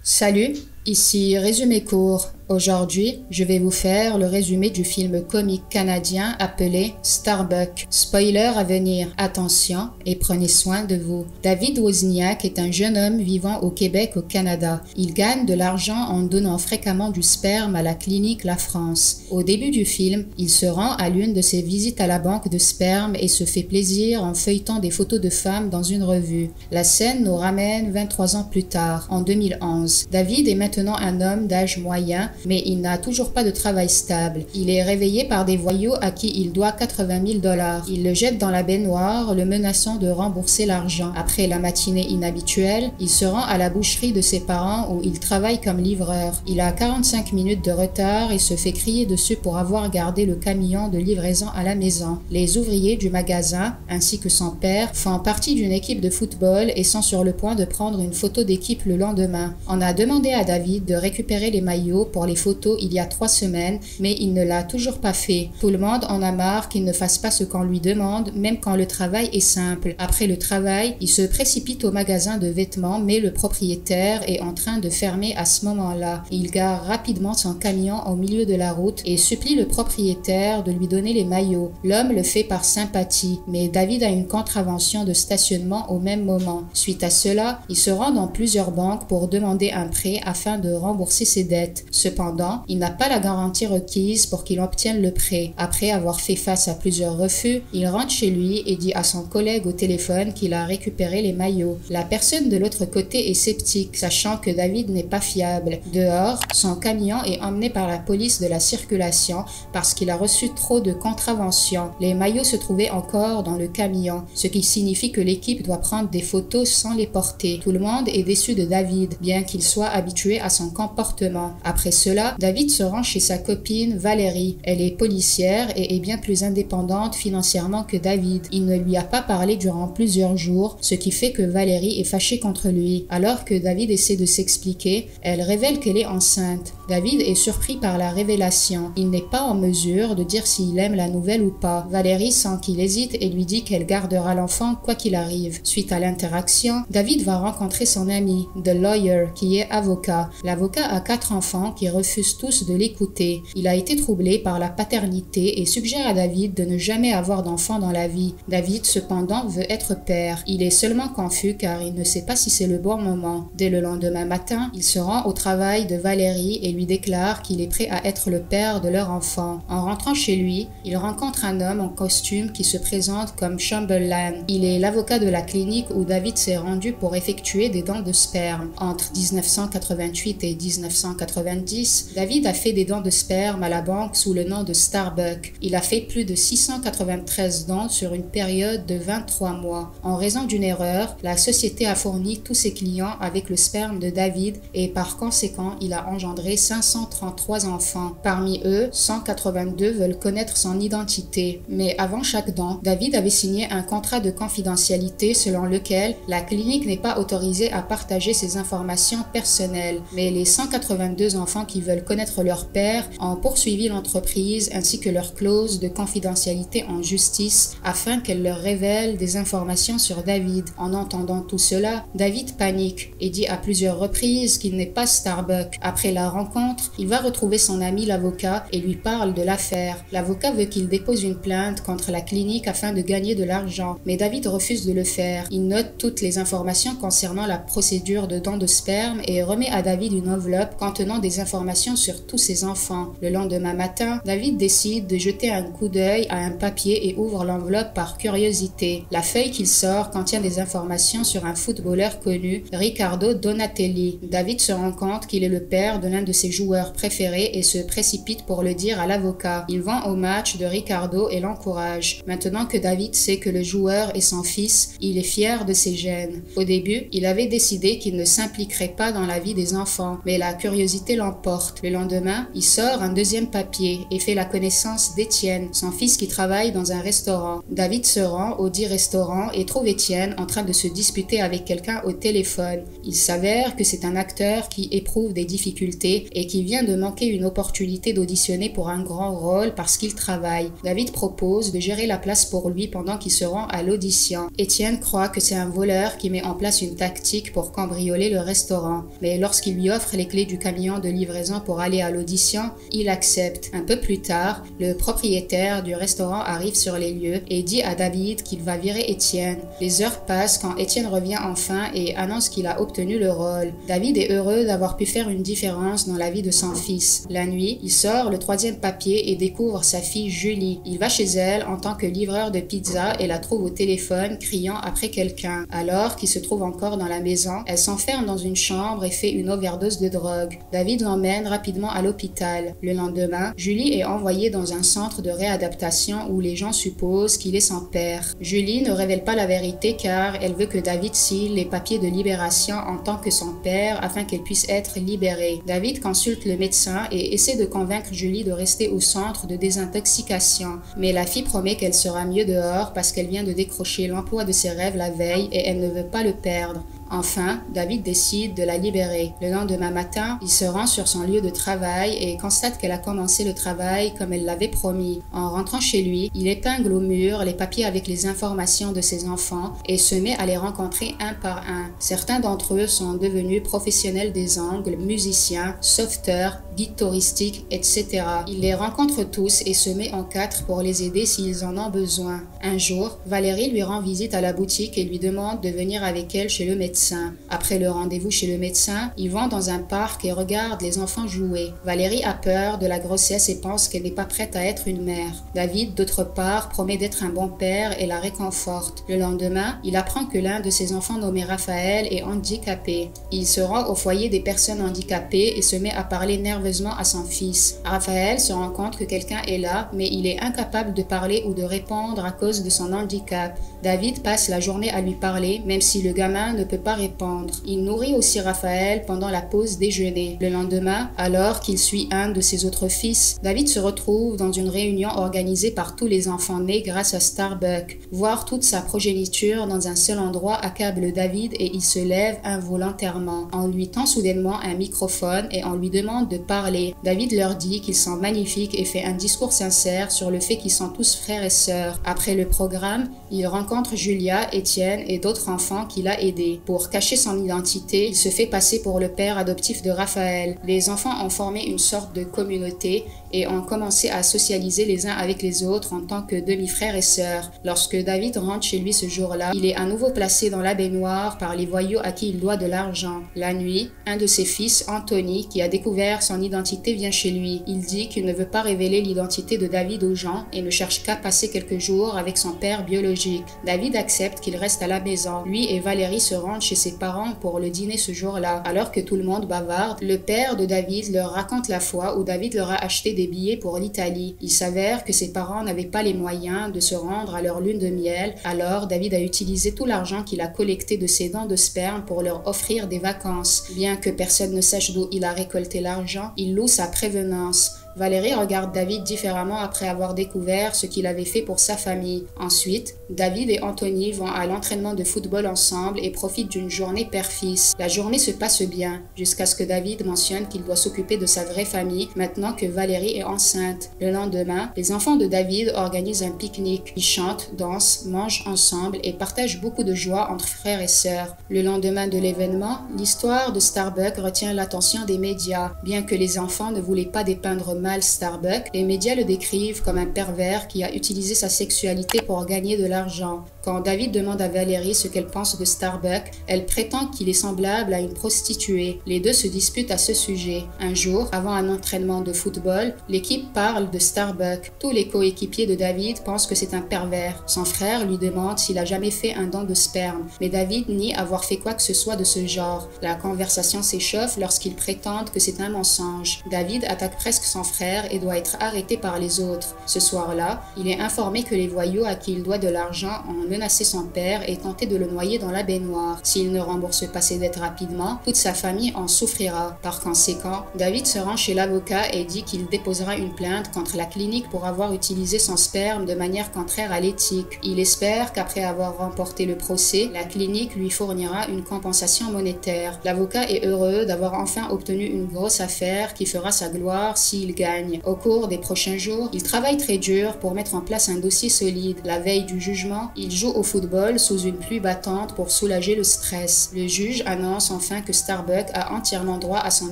Salut, ici Résumé court. Aujourd'hui, je vais vous faire le résumé du film comique canadien appelé Starbuck. Spoiler à venir, attention et prenez soin de vous. David Wozniak est un jeune homme vivant au Québec au Canada. Il gagne de l'argent en donnant fréquemment du sperme à la clinique La France. Au début du film, il se rend à l'une de ses visites à la banque de sperme et se fait plaisir en feuilletant des photos de femmes dans une revue. La scène nous ramène 23 ans plus tard, en 2011. David est maintenant un homme d'âge moyen, mais il n'a toujours pas de travail stable. Il est réveillé par des voyous à qui il doit 80 000 $. Il le jette dans la baignoire, le menaçant de rembourser l'argent. Après la matinée inhabituelle, il se rend à la boucherie de ses parents où il travaille comme livreur. Il a 45 minutes de retard et se fait crier dessus pour avoir gardé le camion de livraison à la maison. Les ouvriers du magasin, ainsi que son père, font partie d'une équipe de football et sont sur le point de prendre une photo d'équipe le lendemain. On a demandé à David de récupérer les maillots pour les photos il y a 3 semaines, mais il ne l'a toujours pas fait. Tout le monde en a marre qu'il ne fasse pas ce qu'on lui demande, même quand le travail est simple. Après le travail, il se précipite au magasin de vêtements, mais le propriétaire est en train de fermer à ce moment-là. Il gare rapidement son camion au milieu de la route et supplie le propriétaire de lui donner les maillots. L'homme le fait par sympathie, mais David a une contravention de stationnement au même moment. Suite à cela, il se rend dans plusieurs banques pour demander un prêt afin de rembourser ses dettes. Cependant, il n'a pas la garantie requise pour qu'il obtienne le prêt. Après avoir fait face à plusieurs refus, il rentre chez lui et dit à son collègue au téléphone qu'il a récupéré les maillots. La personne de l'autre côté est sceptique, sachant que David n'est pas fiable. Dehors, son camion est emmené par la police de la circulation parce qu'il a reçu trop de contraventions. Les maillots se trouvaient encore dans le camion, ce qui signifie que l'équipe doit prendre des photos sans les porter. Tout le monde est déçu de David, bien qu'il soit habitué à son comportement. Après cela, David se rend chez sa copine Valérie. Elle est policière et est bien plus indépendante financièrement que David. Il ne lui a pas parlé durant plusieurs jours, ce qui fait que Valérie est fâchée contre lui. Alors que David essaie de s'expliquer, elle révèle qu'elle est enceinte. David est surpris par la révélation. Il n'est pas en mesure de dire s'il aime la nouvelle ou pas. Valérie sent qu'il hésite et lui dit qu'elle gardera l'enfant quoi qu'il arrive. Suite à l'interaction, David va rencontrer son ami, The Lawyer, qui est avocat. L'avocat a 4 enfants qui refusent tous de l'écouter. Il a été troublé par la paternité et suggère à David de ne jamais avoir d'enfant dans la vie. David, cependant, veut être père. Il est seulement confus car il ne sait pas si c'est le bon moment. Dès le lendemain matin, il se rend au travail de Valérie et lui déclare qu'il est prêt à être le père de leur enfant. En rentrant chez lui, il rencontre un homme en costume qui se présente comme Chamberlain. Il est l'avocat de la clinique où David s'est rendu pour effectuer des dons de sperme. Entre 1988 et 1990, David a fait des dons de sperme à la banque sous le nom de Starbuck. Il a fait plus de 693 dons sur une période de 23 mois. En raison d'une erreur, la société a fourni tous ses clients avec le sperme de David et par conséquent, il a engendré 533 enfants. Parmi eux, 182 veulent connaître son identité. Mais avant chaque don, David avait signé un contrat de confidentialité selon lequel la clinique n'est pas autorisée à partager ses informations personnelles. Mais les 182 enfants qui veulent connaître leur père ont poursuivi l'entreprise ainsi que leur clause de confidentialité en justice afin qu'elle leur révèle des informations sur David. En entendant tout cela, David panique et dit à plusieurs reprises qu'il n'est pas Starbuck. Après la rencontre, il va retrouver son ami l'avocat et lui parle de l'affaire. L'avocat veut qu'il dépose une plainte contre la clinique afin de gagner de l'argent, mais David refuse de le faire. Il note toutes les informations concernant la procédure de don de sperme et remet à David une enveloppe contenant des informations sur tous ses enfants. Le lendemain matin, David décide de jeter un coup d'œil à un papier et ouvre l'enveloppe par curiosité. La feuille qu'il sort contient des informations sur un footballeur connu, Riccardo Donatelli. David se rend compte qu'il est le père de l'un de ses joueurs préférés et se précipite pour le dire à l'avocat. Il va au match de Riccardo et l'encourage. Maintenant que David sait que le joueur est son fils, il est fier de ses gènes. Au début, il avait décidé qu'il ne s'impliquerait pas dans la vie des enfants, mais la curiosité l'emporte. Le lendemain, il sort un deuxième papier et fait la connaissance d'Étienne, son fils qui travaille dans un restaurant. David se rend au dit restaurant et trouve Étienne en train de se disputer avec quelqu'un au téléphone. Il s'avère que c'est un acteur qui éprouve des difficultés et qui vient de manquer une opportunité d'auditionner pour un grand rôle parce qu'il travaille. David propose de gérer la place pour lui pendant qu'il se rend à l'audition. Étienne croit que c'est un voleur qui met en place une tactique pour cambrioler le restaurant. Mais lorsqu'il qui lui offre les clés du camion de livraison pour aller à l'audition, il accepte. Un peu plus tard, le propriétaire du restaurant arrive sur les lieux et dit à David qu'il va virer Étienne. Les heures passent quand Étienne revient enfin et annonce qu'il a obtenu le rôle. David est heureux d'avoir pu faire une différence dans la vie de son fils. La nuit, il sort le 3e papier et découvre sa fille Julie. Il va chez elle en tant que livreur de pizza et la trouve au téléphone criant après quelqu'un. Alors qu'il se trouve encore dans la maison, elle s'enferme dans une chambre et fait une overdose de drogue. David l'emmène rapidement à l'hôpital. Le lendemain, Julie est envoyée dans un centre de réadaptation où les gens supposent qu'il est son père. Julie ne révèle pas la vérité car elle veut que David signe les papiers de libération en tant que son père afin qu'elle puisse être libérée. David consulte le médecin et essaie de convaincre Julie de rester au centre de désintoxication. Mais la fille promet qu'elle sera mieux dehors parce qu'elle vient de décrocher l'emploi de ses rêves la veille et elle ne veut pas le perdre. Enfin, David décide de la libérer. Le lendemain matin, il se rend sur son lieu de travail et constate qu'elle a commencé le travail comme elle l'avait promis. En rentrant chez lui, il épingle au mur les papiers avec les informations de ses enfants et se met à les rencontrer un par un. Certains d'entre eux sont devenus professionnels des ongles, musiciens, sauveteurs, guides touristiques, etc. Il les rencontre tous et se met en 4 pour les aider s'ils en ont besoin. Un jour, Valérie lui rend visite à la boutique et lui demande de venir avec elle chez le médecin. Après le rendez-vous chez le médecin, ils vont dans un parc et regardent les enfants jouer. Valérie a peur de la grossesse et pense qu'elle n'est pas prête à être une mère. David, d'autre part, promet d'être un bon père et la réconforte. Le lendemain, il apprend que l'un de ses enfants nommé Raphaël est handicapé. Il se rend au foyer des personnes handicapées et se met à parler nerveusement à son fils. Raphaël se rend compte que quelqu'un est là, mais il est incapable de parler ou de répondre à cause de son handicap. David passe la journée à lui parler, même si le gamin ne peut pas répondre. Il nourrit aussi Raphaël pendant la pause déjeuner. Le lendemain, alors qu'il suit un de ses autres fils, David se retrouve dans une réunion organisée par tous les enfants nés grâce à Starbucks. Voir toute sa progéniture dans un seul endroit accable David et il se lève involontairement. On lui tend soudainement un microphone et on lui demande de parler. David leur dit qu'ils sont magnifiques et fait un discours sincère sur le fait qu'ils sont tous frères et sœurs. Après le programme, il rencontre Julia, Étienne et d'autres enfants qu'il a aidés. Pour cacher son identité, il se fait passer pour le père adoptif de Raphaël. Les enfants ont formé une sorte de communauté et ont commencé à socialiser les uns avec les autres en tant que demi-frères et sœurs. Lorsque David rentre chez lui ce jour-là, il est à nouveau placé dans la baignoire par les voyous à qui il doit de l'argent. La nuit, un de ses fils, Anthony, qui a découvert son identité, vient chez lui. Il dit qu'il ne veut pas révéler l'identité de David aux gens et ne cherche qu'à passer quelques jours avec son père biologique. David accepte qu'il reste à la maison. Lui et Valérie se rendent chez ses parents pour le dîner ce jour-là. Alors que tout le monde bavarde, le père de David leur raconte la fois où David leur a acheté des billets pour l'Italie. Il s'avère que ses parents n'avaient pas les moyens de se rendre à leur lune de miel, alors David a utilisé tout l'argent qu'il a collecté de ses dons de sperme pour leur offrir des vacances. Bien que personne ne sache d'où il a récolté l'argent, il loue sa prévenance. Valérie regarde David différemment après avoir découvert ce qu'il avait fait pour sa famille. Ensuite, David et Anthony vont à l'entraînement de football ensemble et profitent d'une journée père-fils. La journée se passe bien, jusqu'à ce que David mentionne qu'il doit s'occuper de sa vraie famille maintenant que Valérie est enceinte. Le lendemain, les enfants de David organisent un pique-nique. Ils chantent, dansent, mangent ensemble et partagent beaucoup de joie entre frères et sœurs. Le lendemain de l'événement, l'histoire de Starbucks retient l'attention des médias. Bien que les enfants ne voulaient pas dépeindre mal Starbucks, les médias le décrivent comme un pervers qui a utilisé sa sexualité pour gagner de l'argent. Quand David demande à Valérie ce qu'elle pense de Starbucks, elle prétend qu'il est semblable à une prostituée. Les deux se disputent à ce sujet. Un jour, avant un entraînement de football, l'équipe parle de Starbucks. Tous les coéquipiers de David pensent que c'est un pervers. Son frère lui demande s'il a jamais fait un don de sperme, mais David nie avoir fait quoi que ce soit de ce genre. La conversation s'échauffe lorsqu'ils prétendent que c'est un mensonge. David attaque presque son frère et doit être arrêté par les autres. Ce soir-là, il est informé que les voyous à qui il doit de l'argent ont menacé son père et tenté de le noyer dans la baignoire. S'il ne rembourse pas ses dettes rapidement, toute sa famille en souffrira. Par conséquent, David se rend chez l'avocat et dit qu'il déposera une plainte contre la clinique pour avoir utilisé son sperme de manière contraire à l'éthique. Il espère qu'après avoir remporté le procès, la clinique lui fournira une compensation monétaire. L'avocat est heureux d'avoir enfin obtenu une grosse affaire qui fera sa gloire s'il gagne. Au cours des prochains jours, il travaille très dur pour mettre en place un dossier solide. La veille du jugement, il joue joue au football sous une pluie battante pour soulager le stress. Le juge annonce enfin que Starbuck a entièrement droit à son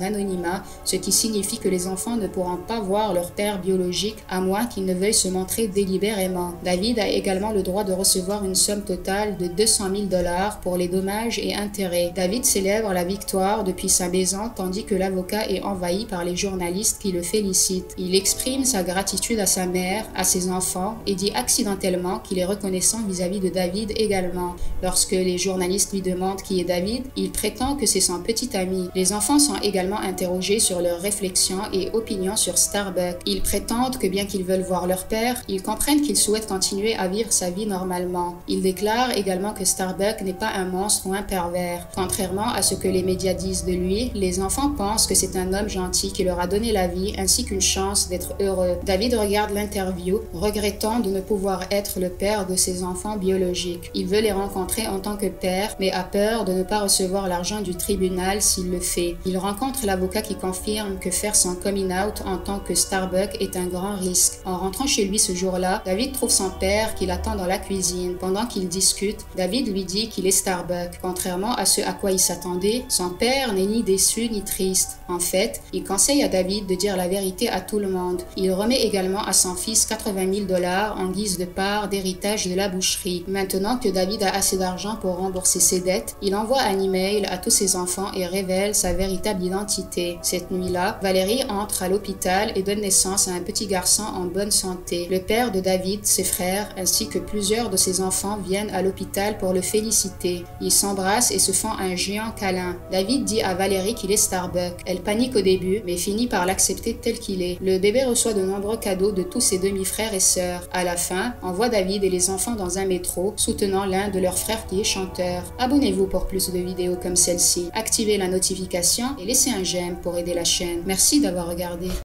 anonymat, ce qui signifie que les enfants ne pourront pas voir leur père biologique à moins qu'ils ne veuillent se montrer délibérément. David a également le droit de recevoir une somme totale de 200 000 $ pour les dommages et intérêts. David célèbre la victoire depuis sa maison tandis que l'avocat est envahi par les journalistes qui le félicitent. Il exprime sa gratitude à sa mère, à ses enfants et dit accidentellement qu'il est reconnaissant vis-à-vis de David également. Lorsque les journalistes lui demandent qui est David, il prétend que c'est son petit ami. Les enfants sont également interrogés sur leurs réflexions et opinions sur Starbuck. Ils prétendent que bien qu'ils veulent voir leur père, ils comprennent qu'il souhaite continuer à vivre sa vie normalement. Ils déclarent également que Starbuck n'est pas un monstre ou un pervers. Contrairement à ce que les médias disent de lui, les enfants pensent que c'est un homme gentil qui leur a donné la vie ainsi qu'une chance d'être heureux. David regarde l'interview, regrettant de ne pouvoir être le père de ses enfants biologiques. Il veut les rencontrer en tant que père, mais a peur de ne pas recevoir l'argent du tribunal s'il le fait. Il rencontre l'avocat qui confirme que faire son coming out en tant que Starbuck est un grand risque. En rentrant chez lui ce jour-là, David trouve son père qui l'attend dans la cuisine. Pendant qu'ils discutent, David lui dit qu'il est Starbuck. Contrairement à ce à quoi il s'attendait, son père n'est ni déçu ni triste. En fait, il conseille à David de dire la vérité à tout le monde. Il remet également à son fils 80 000 $ en guise de part d'héritage de la boucherie. Maintenant que David a assez d'argent pour rembourser ses dettes, il envoie un email à tous ses enfants et révèle sa véritable identité. Cette nuit-là, Valérie entre à l'hôpital et donne naissance à un petit garçon en bonne santé. Le père de David, ses frères, ainsi que plusieurs de ses enfants viennent à l'hôpital pour le féliciter. Ils s'embrassent et se font un géant câlin. David dit à Valérie qu'il est Starbuck. Elle panique au début, mais finit par l'accepter tel qu'il est. Le bébé reçoit de nombreux cadeaux de tous ses demi-frères et sœurs. À la fin, on voit David et les enfants dans un métro, soutenant l'un de leurs frères qui est chanteur. Abonnez-vous pour plus de vidéos comme celle-ci. Activez la notification et laissez un j'aime pour aider la chaîne. Merci d'avoir regardé.